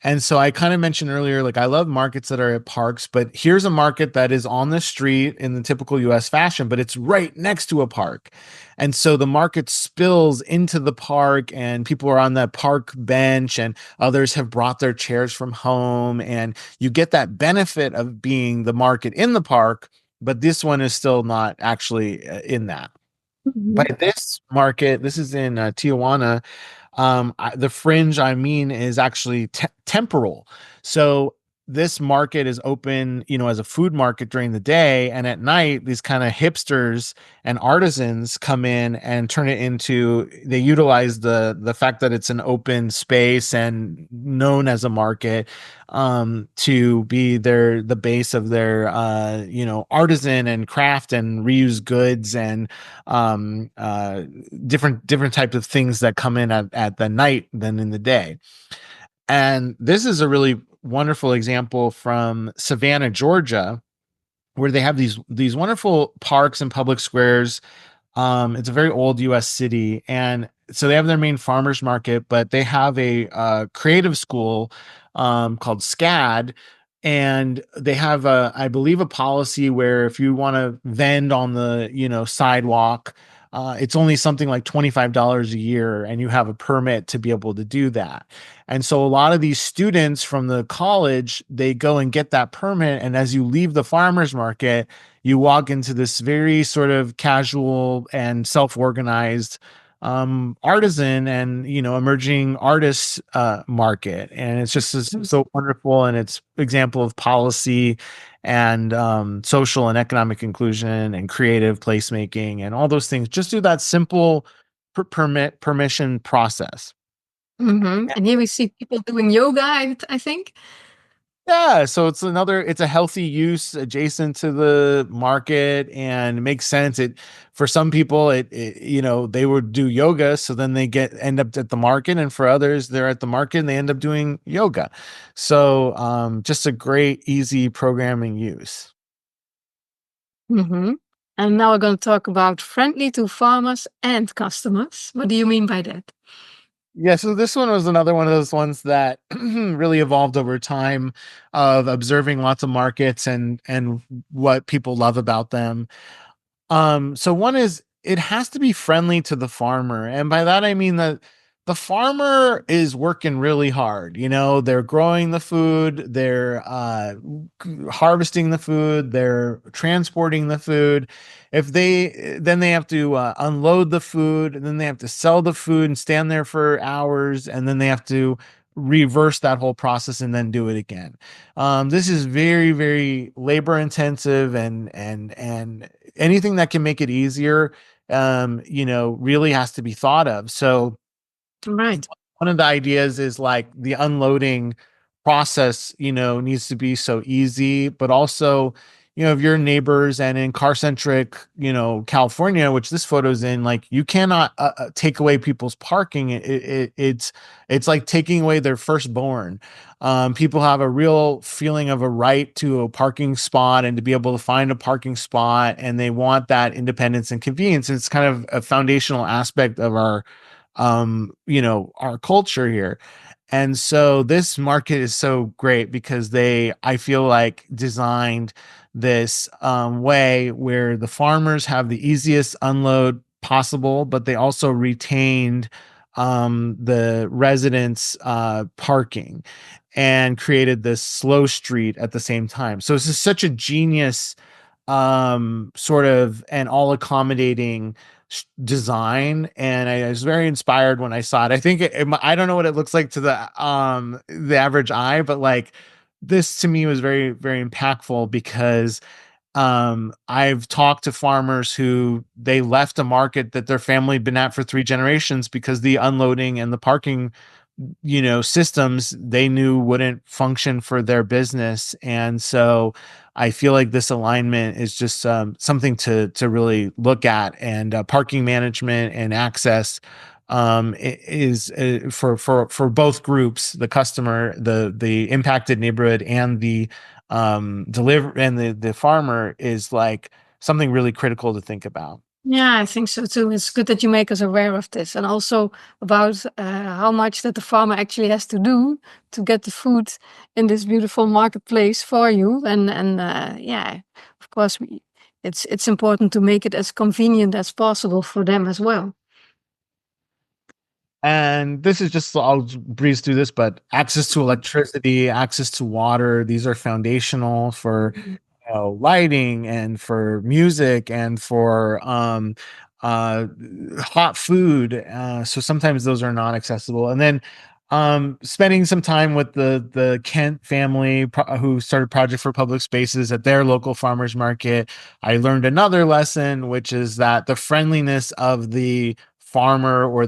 And so I kind of mentioned earlier, like I love markets that are at parks, but here's a market that is on the street in the typical US fashion, but it's right next to a park. And so the market spills into the park, and people are on that park bench, and others have brought their chairs from home. And you get that benefit of being the market in the park, but this one is still not actually in that. By Mhm. this market, this is in Tijuana. The fringe I mean is actually temporal. So this market is open, as a food market during the day, and at night, these kind of hipsters and artisans come in and turn it into. They utilize the fact that it's an open space and known as a market, to be the base of their artisan and craft and reuse goods and different types of things that come in at the night than in the day. And this is a really wonderful example from Savannah, Georgia, where they have these wonderful parks and public squares. It's a very old U.S. city, and so they have their main farmers market, but they have a creative school called SCAD, and they have I believe, a policy where if you want to vend on the sidewalk, it's only something like $25 a year, and you have a permit to be able to do that. And so a lot of these students from the college, they go and get that permit, and as you leave the farmers market, you walk into this very sort of casual and self-organized artisan and emerging artists market, and it's just so wonderful, and it's example of policy and social and economic inclusion and creative placemaking and all those things just through that simple permission process. And here we see people doing yoga, I think. Yeah, so it's a healthy use adjacent to the market, and it makes sense. It For some people, they would do yoga, so then they end up at the market, and for others, they're at the market and they end up doing yoga. So just a great, easy programming use. And now we're going to talk about friendly to farmers and customers. What do you mean by that? Yeah, so this one was another one of those ones that really evolved over time of observing lots of markets and what people love about them. So one is it has to be friendly to the farmer. And by that I mean that the farmer is working really hard. They're growing the food, they're harvesting the food, they're transporting the food. If then they have to unload the food, and then they have to sell the food and stand there for hours, and then they have to reverse that whole process and then do it again. This is very, very labor intensive, and anything that can make it easier, really has to be thought of. So Right. one of the ideas is like the unloading process, needs to be so easy, but also, if your neighbors and in car centric, California, which this photo's in, like you cannot take away people's parking. It's like taking away their firstborn. People have a real feeling of a right to a parking spot and to be able to find a parking spot, and they want independence and convenience. And it's kind of a foundational aspect of our culture here. And so this market is so great because I feel like, designed this way where the farmers have the easiest unload possible, but they also retained the residents parking, and created this slow street at the same time. So this is such a genius sort of an all accommodating design, and I was very inspired when I saw it. I think I don't know what it looks like to the average eye, but like this to me was very, very impactful because I've talked to farmers who they left a market that their family had been at for 3 generations because the unloading and the parking systems they knew wouldn't function for their business. And so I feel like this alignment is just something to really look at. And parking management and access is for both groups, the customer, the impacted neighborhood, and the deliver and the farmer, is like something really critical to think about. Yeah, I think so too. It's good that you make us aware of this, and also about how much that the farmer actually has to do to get the food in this beautiful marketplace for you. And yeah, of course, it's important to make it as convenient as possible for them as well. And this is just, I'll breeze through this, but access to electricity, access to water, these are foundational for lighting and for music and for hot food. So sometimes those are not accessible. And then spending some time with the Kent family who started Project for Public Spaces at their local farmers market. I learned another lesson, which is that the friendliness of the farmer or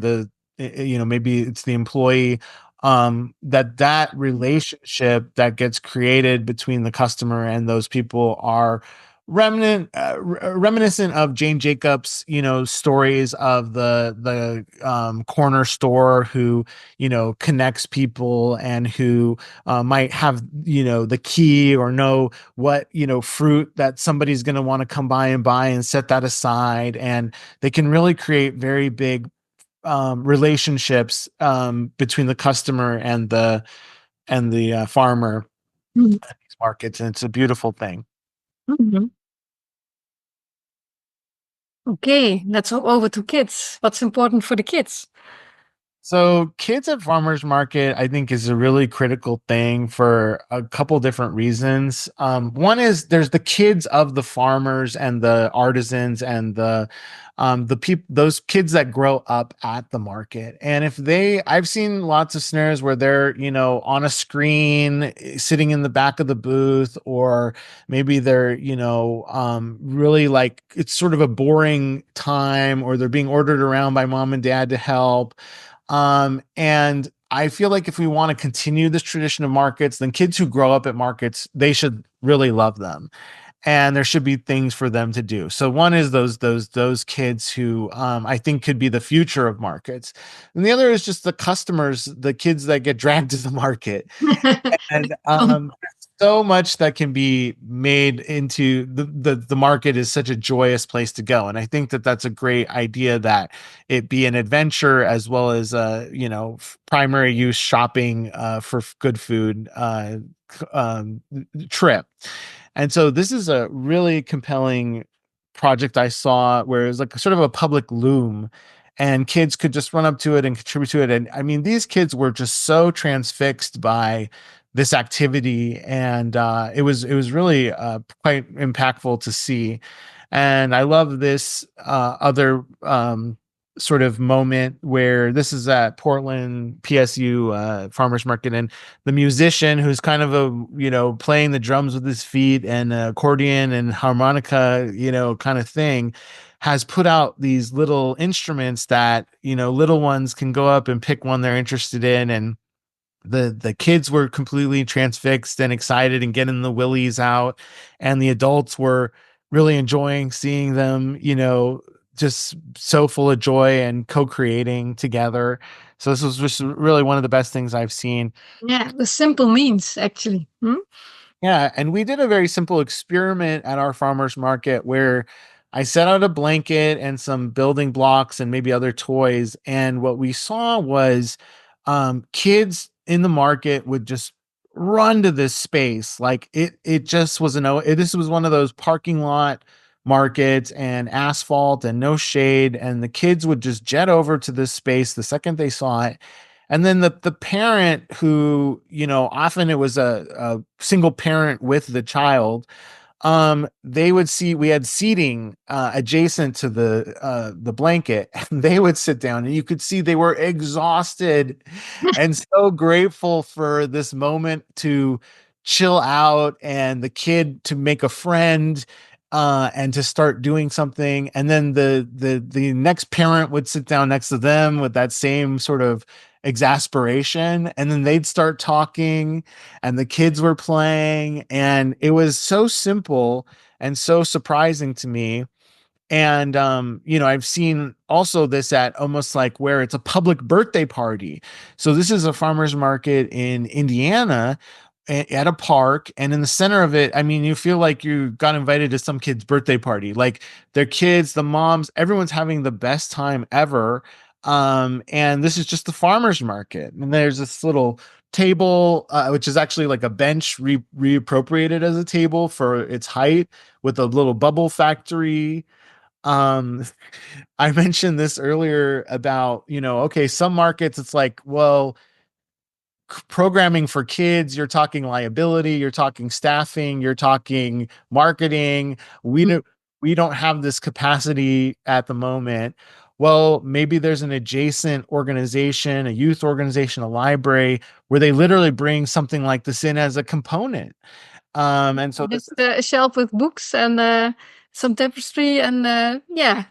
maybe it's the employee, that relationship that gets created between the customer and those people are reminiscent of Jane Jacobs, stories of the corner store who connects people and who might have the key or know what fruit that somebody's going to want to come by and buy and set that aside, and they can really create very big relationships between the customer and the farmer Mhm. at these markets, and it's a beautiful thing. Mhm. Okay, let's hop over to kids. What's important for the kids? So kids at farmers market, I think, is a really critical thing for a couple different reasons. One is there's the kids of the farmers and the artisans and the people, those kids that grow up at the market. And I've seen lots of scenarios where they're, on a screen sitting in the back of the booth, or maybe they're, really like it's sort of a boring time, or they're being ordered around by mom and dad to help. And I feel like if we want to continue this tradition of markets, then kids who grow up at markets, they should really love them. And there should be things for them to do. So one is those kids who I think could be the future of markets. And the other is just the customers, the kids that get dragged to the market. And so much that can be made into the market is such a joyous place to go. And I think that that's a great idea, that it be an adventure as well as primary use shopping for good food trip. And so this is a really compelling project I saw, where it was like sort of a public loom, and kids could just run up to it and contribute to it. And I mean, these kids were just so transfixed by this activity, and it was really quite impactful to see. And I love this other sort of moment where this is at Portland PSU farmers market, and the musician, who's kind of playing the drums with his feet and accordion and harmonica, kind of thing, has put out these little instruments that little ones can go up and pick one they're interested in. And the kids were completely transfixed and excited and getting the willies out, and the adults were really enjoying seeing them, just so full of joy and co-creating together. So this was just really one of the best things I've seen. Yeah, the simple means actually. Yeah, and we did a very simple experiment at our farmers market where I set out a blanket and some building blocks and maybe other toys. And what we saw was kids in the market would just run to this space. Like it just was this was one of those parking lot markets and asphalt and no shade. And the kids would just jet over to this space the second they saw it. And then the parent who, often it was a single parent with the child, they would see we had seating adjacent to the blanket, and they would sit down, and you could see they were exhausted and so grateful for this moment to chill out, and the kid to make a friend and to start doing something. And then the next parent would sit down next to them with that same sort of exasperation, and then they'd start talking, and the kids were playing, and it was so simple and so surprising to me. And I've seen also this at almost like where it's a public birthday party. So this is a farmers market in Indiana, at a park, and in the center of it, I mean, you feel like you got invited to some kid's birthday party. Like their kids, the moms, everyone's having the best time ever. And this is just the farmers market, and there's this little table, which is actually like a bench reappropriated as a table for its height, with a little bubble factory. um I mentioned this earlier about, okay, some markets it's like, well, programming for kids, you're talking liability, you're talking staffing, you're talking marketing. We don't have this capacity at the moment. Well, maybe there's an adjacent organization, a youth organization, a library, where they literally bring something like this in as a component. And so this Just a shelf with books and some tapestry, and yeah, you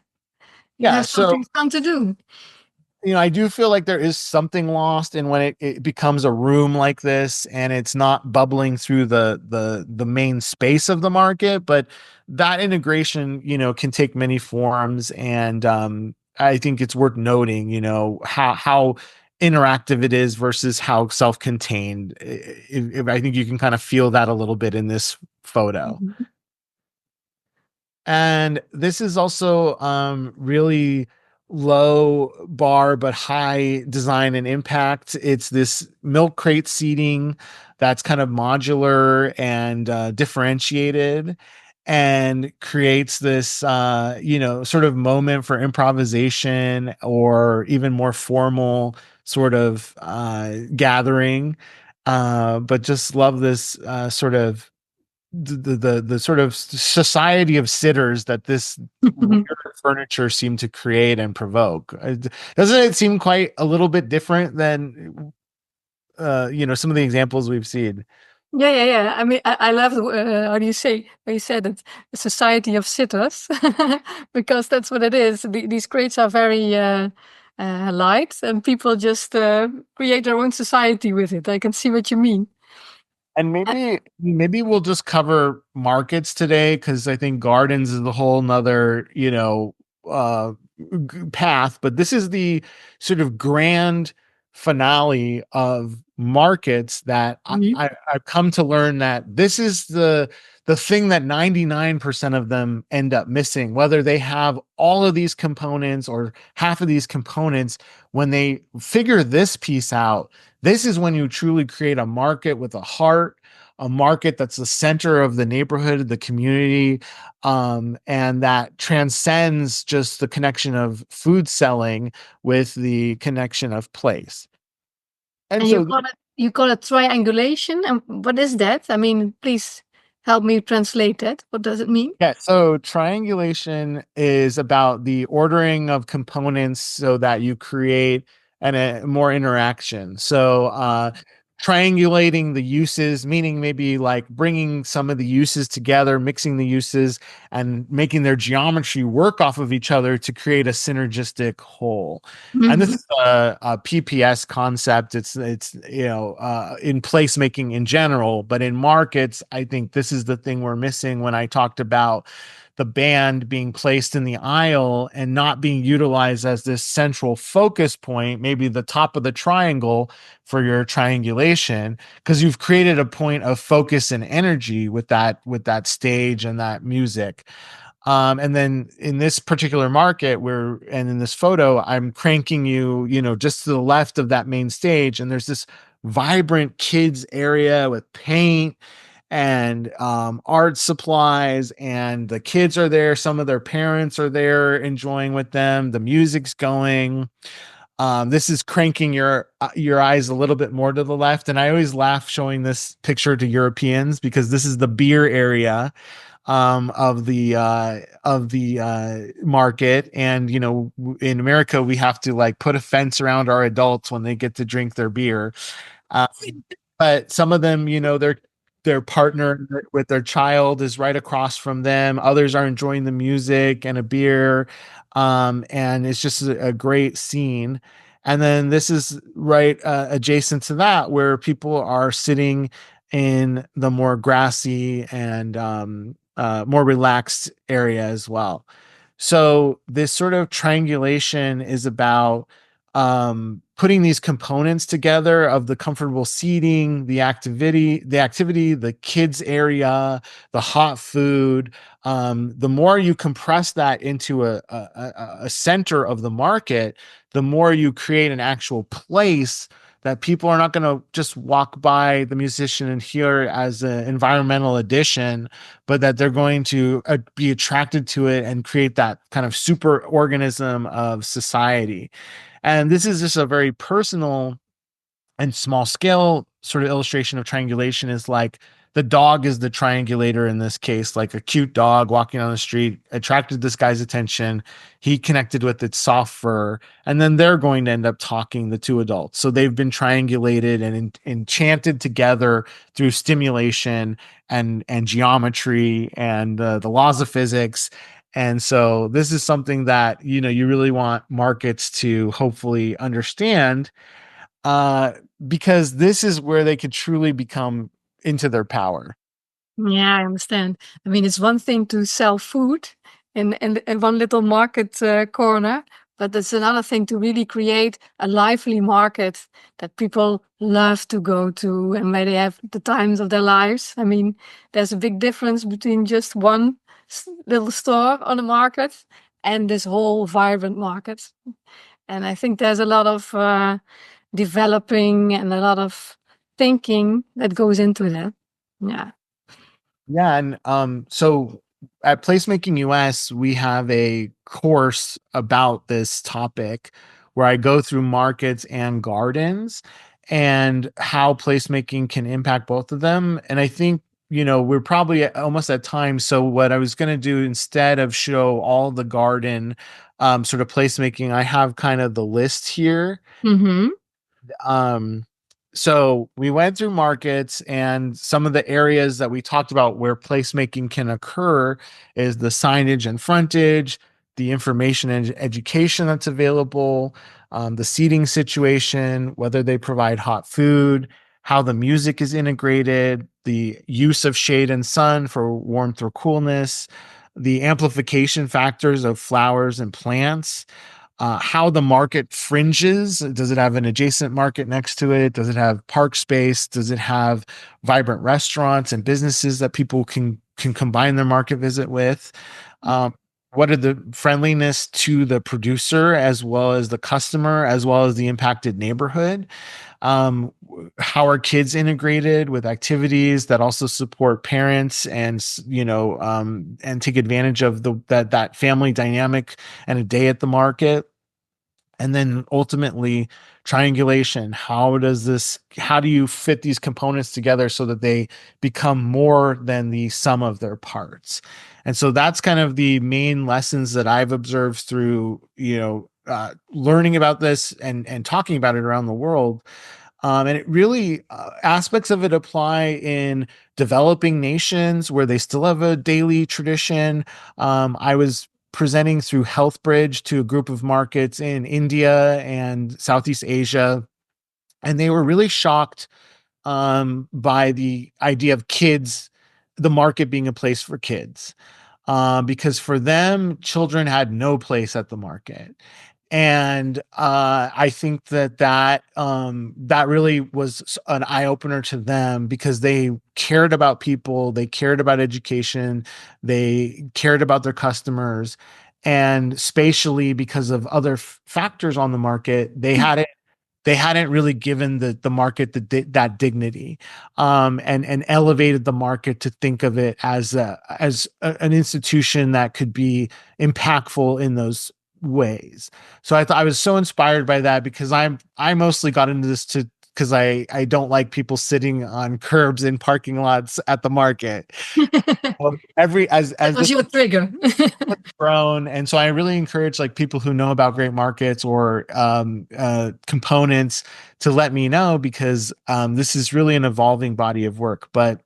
yeah, have so something fun to do. I do feel like there is something lost in when it becomes a room like this and it's not bubbling through the main space of the market. But that integration, can take many forms. And I think it's worth noting, how interactive it is versus how self-contained. I think you can kind of feel that a little bit in this photo. Mhm. And this is also really low bar but high design and impact. It's this milk crate seating that's kind of modular and differentiated, and creates this sort of moment for improvisation or even more formal sort of gathering. But just love this sort of the sort of society of sitters that this weird furniture seemed to create and provoke. Doesn't it seem quite a little bit different than some of the examples we've seen? Yeah, yeah, yeah. I mean, I love how do you say when you said it, a society of sitters, because that's what it is. These crates are very light, and people just create their own society with it. I can see what you mean. And maybe we'll just cover markets today, because I think gardens is a whole nother, uh path. But this is the sort of grand finale of markets that Mhm. I've come to learn that this is the thing that 99% of them end up missing, whether they have all of these components or half of these components. When they figure this piece out, this is when you truly create a market with a heart, a market that's the center of the neighborhood, the community, and that transcends just the connection of food selling with the connection of place. And And so you call it triangulation, and what is that? I mean, please help me translate that. What does it mean? yeah, so triangulation is about the ordering of components so that you create a more interaction. So, triangulating the uses, meaning maybe like bringing some of the uses together, mixing the uses, and making their geometry work off of each other to create a synergistic whole. And this Mhm. is a PPS concept. It's in placemaking in general, but in markets, I think this is the thing we're missing when I talked about the band being placed in the aisle and not being utilized as this central focus point, maybe the top of the triangle for your triangulation, because you've created a point of focus and energy with that stage and that music. And then in this particular market and in this photo, I'm cranking just to the left of that main stage, and there's this vibrant kids area with paint and art supplies, and the kids are there. Some of their parents are there enjoying with them. The music's going. This is cranking your eyes a little bit more to the left, and I always laugh showing this picture to Europeans because this is the beer area of the market. And in America we have to like put a fence around our adults when they get to drink their beer. uh, but some of them, their partner with their child is right across from them. Others are enjoying the music and a beer. And it's just a great scene. And then this is right adjacent to that, where people are sitting in the more grassy and more relaxed area as well. So this sort of triangulation is about putting these components together of the comfortable seating, the activity, the kids area, the hot food. The more you compress that into a center of the market, the more you create an actual place that people are not going to just walk by the musician and hear as an environmental addition, but that they're going to be attracted to it and create that kind of super organism of society. And this is just a very personal and small scale sort of illustration of triangulation, is like the dog is the triangulator in this case, like a cute dog walking on the street attracted this guy's attention. He connected with its soft fur, and then they're going to end up talking, the two adults. So they've been triangulated and enchanted together through stimulation and geometry and the laws of physics. And so this is something that, you really want markets to hopefully understand, uh, because this is where they could truly become into their power. Yeah, I understand. I mean, it's one thing to sell food in one little market corner, but it's another thing to really create a lively market that people love to go to and where they have the times of their lives. I mean, there's a big difference between just one little store on the market and this whole vibrant market. And I think there's a lot of developing and a lot of thinking that goes into that. Yeah. Yeah. And so at Placemaking US, we have a course about this topic where I go through markets and gardens and how placemaking can impact both of them. And I think, we're probably almost at time. So what I was going to do, instead of show all the garden sort of placemaking, I have kind of the list here. Mm-hmm. Um, so we went through markets, and some of the areas that we talked about where placemaking can occur is the signage and frontage, the information and education that's available, the seating situation, whether they provide hot food, how the music is integrated, the use of shade and sun for warmth or coolness, the amplification factors of flowers and plants, how the market fringes. Does it have an adjacent market next to it? Does it have park space? Does it have vibrant restaurants and businesses that people can combine their market visit with? What are the friendliness to the producer as well as the customer, as well as the impacted neighborhood? How are kids integrated with activities that also support parents and and take advantage of that family dynamic and a day at the market? And then ultimately triangulation. How do you fit these components together so that they become more than the sum of their parts? And so that's kind of the main lessons that I've observed through, learning about this and talking about it around the world. And it really, aspects of it apply in developing nations where they still have a daily tradition. I was presenting through Health Bridge to a group of markets in India and Southeast Asia, and they were really shocked by the idea of kids, the market being a place for kids, because for them, children had no place at the market. And I think that really was an eye opener to them, because they cared about people, they cared about education, they cared about their customers, and spatially, because of other factors on the market, they hadn't really given the market that dignity, and elevated the market to think of it as an institution that could be impactful in those ways. So I thought I was so inspired by that, because I mostly got into this because I don't like people sitting on curbs in parking lots at the market. Well, as That was this your trigger. grown, and so I really encourage like people who know about great markets or components to let me know, because this is really an evolving body of work. But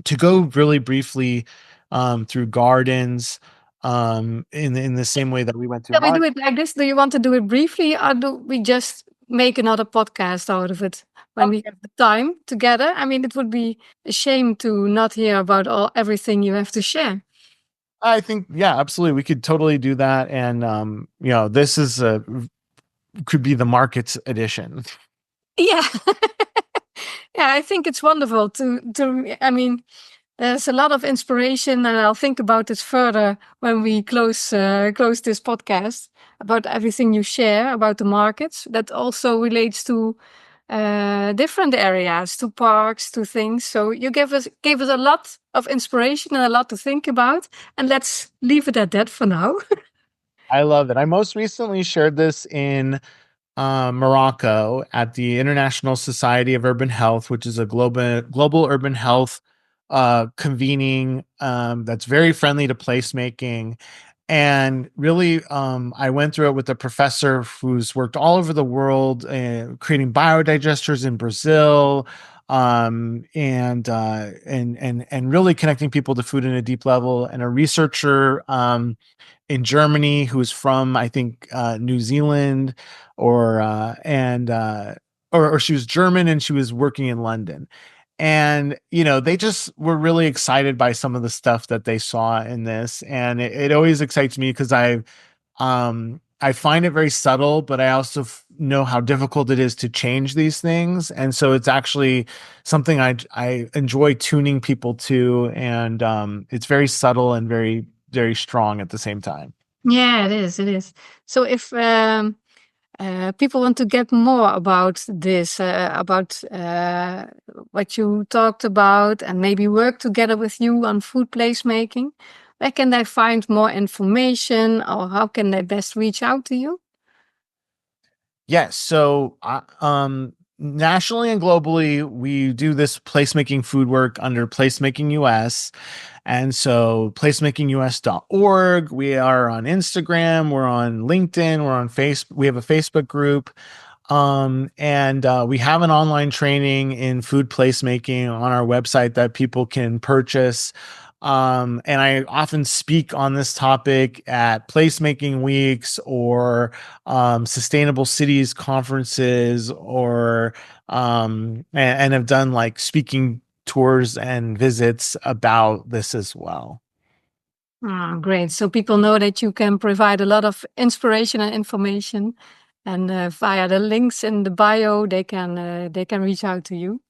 to go really briefly through gardens, in the same way that we went through Shall we do market. it like this? Do you want to do it briefly, or do we just make another podcast out of it when we have the time together? I mean, it would be a shame to not hear about everything you have to share. I think, yeah, absolutely, we could totally do that. And this could be the markets edition. Yeah. Yeah, I think it's wonderful I mean, there's a lot of inspiration, and I'll think about this further when we close this podcast, about everything you share about the markets. That also relates to different areas, to parks, to things. So you gave us a lot of inspiration and a lot to think about. And let's leave it at that for now. I love it. I most recently shared this in Morocco at the International Society of Urban Health, which is a global urban health convening that's very friendly to placemaking. And really, I went through it with a professor who's worked all over the world, creating biodigesters in Brazil, and really connecting people to food in a deep level, and a researcher in Germany who's from, I think, New Zealand, or or she was German and she was working in London. And they just were really excited by some of the stuff that they saw in this, and it always excites me because I find it very subtle, but I also know how difficult it is to change these things. And so it's actually something I enjoy tuning people to, and it's very subtle and very, very strong at the same time. Yeah, it is. It is. So if people want to get more about this, about what you talked about, and maybe work together with you on food placemaking, where can they find more information, or how can they best reach out to you? Yes. So, nationally and globally, we do this placemaking food work under Placemaking US. And so placemakingus.org. We are on Instagram, we're on LinkedIn, we're on Facebook. We have a Facebook group. And we have an online training in food placemaking on our website that people can purchase. And I often speak on this topic at placemaking weeks, or sustainable cities conferences, or and have done like speaking tours and visits about this as well. Great. So people know that you can provide a lot of inspiration and information, and via the links in the bio, they can reach out to you.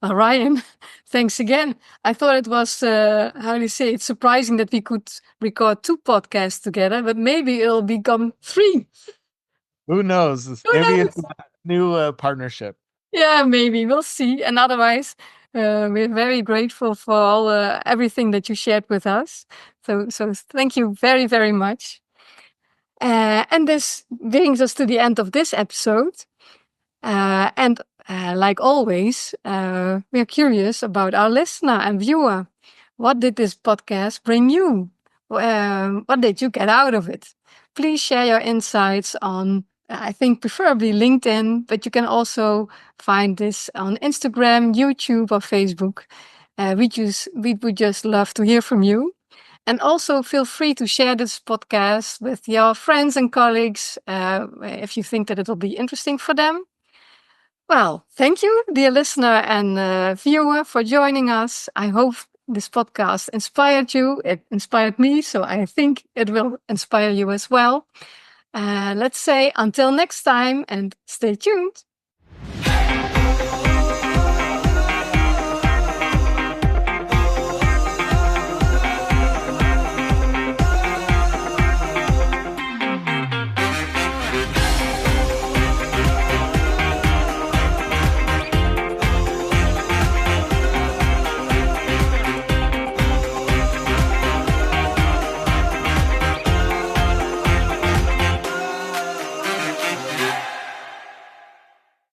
Well, Ryan, thanks again. I thought it was how do you say, it's surprising that we could record 2 podcasts together, but maybe it'll become 3. Who knows? Who Maybe knows? it's a new partnership. Yeah, maybe we'll see. And otherwise, we're very grateful for all everything that you shared with us. So thank you very, very much. And this brings us to the end of this episode. And like always, we're curious about our listener and viewer. What did this podcast bring you? What did you get out of it? Please share your insights on, I think, preferably LinkedIn, but you can also find this on Instagram, YouTube, or Facebook. We would just love to hear from you. And also feel free to share this podcast with your friends and colleagues if you think that it will be interesting for them. Well, thank you, dear listener and viewer, for joining us. I hope this podcast inspired you. It inspired me, so I think it will inspire you as well. Let's say until next time, and stay tuned.